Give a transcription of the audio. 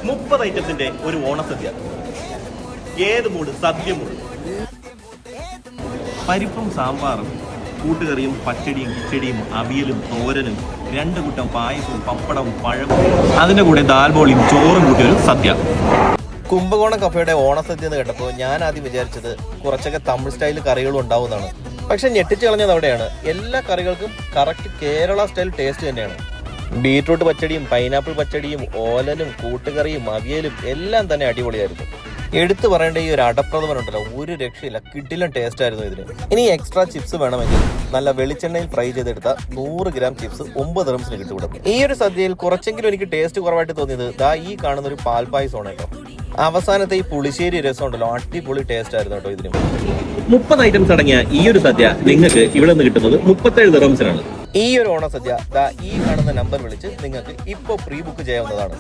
30 ഐറ്റത്തിന്റെ ഒരു ഓണസദ്യ. ഏത് മൂട്? സദ്യ മൂട്. പരിപ്പും സാമ്പാറും കൂട്ടുകറിയും പച്ചടിയും കിച്ചടിയും അവിയലും തോരനും 2 കൂട്ടം പായസവും പപ്പടവും പഴവും അതിന്റെ കൂടെ ദാൽബോളിയും ചോറും കൂട്ടിയൊരു സദ്യ. കുംഭകോണം കഫേയുടെ ഓണസദ്യ എന്ന് കേട്ടപ്പോൾ ഞാൻ ആദ്യം വിചാരിച്ചത് കുറച്ചൊക്കെ തമിഴ് സ്റ്റൈൽ കറികളും ഉണ്ടാവുന്നതാണ്. പക്ഷെ ഞെട്ടിച്ച് കളഞ്ഞത് അവിടെയാണ്. എല്ലാ കറികൾക്കും കറക്റ്റ് കേരള സ്റ്റൈൽ ടേസ്റ്റ് തന്നെയാണ്. ബീട്രൂട്ട് പച്ചടിയും പൈനാപ്പിൾ പച്ചടിയും ഓലനും കൂട്ടുകറിയും അവിയലും എല്ലാം തന്നെ അടിപൊളിയായിരുന്നു. എടുത്തു പറയേണ്ട ഈ ഒരു അടപ്രഥമൻ ഉണ്ടല്ലോ, ഒരു രക്ഷയില്ല, കിടിലൻ ടേസ്റ്റ് ആയിരുന്നു ഇതിന്. ഇനി എക്സ്ട്രാ ചിപ്സ് വേണമെങ്കിൽ നല്ല വെളിച്ചെണ്ണയിൽ ഫ്രൈ ചെയ്തെടുത്ത 100 ഗ്രാം ചിപ്സ് 9 ദിർഹംസിന് കിട്ടുവിടും. ഈ ഒരു സദ്യയിൽ കുറച്ചെങ്കിലും എനിക്ക് ടേസ്റ്റ് കുറവായിട്ട് തോന്നിയത് ദാ ഈ കാണുന്ന ഒരു പാൽപ്പായസമാണ് കേട്ടോ. അവസാനത്തെ ഈ പുളിശ്ശേരി രസം ഉണ്ടല്ലോ, അടിപൊളി ടേസ്റ്റ് ആയിരുന്നു കേട്ടോ ഇതിന്. 30 ഐറ്റംസ് അടങ്ങിയ ഈ ഒരു സദ്യ നിങ്ങൾക്ക് ഇവിടെ നിന്ന് കിട്ടുന്നത് 37 ദിർഹംസിനാണ്. ഈ ഒരു ഓണസദ്യ ദാ ഈ കാണുന്ന നമ്പർ വിളിച്ച് നിങ്ങൾക്ക് ഇപ്പോൾ പ്രീ ബുക്ക് ചെയ്യാവുന്നതാണ്.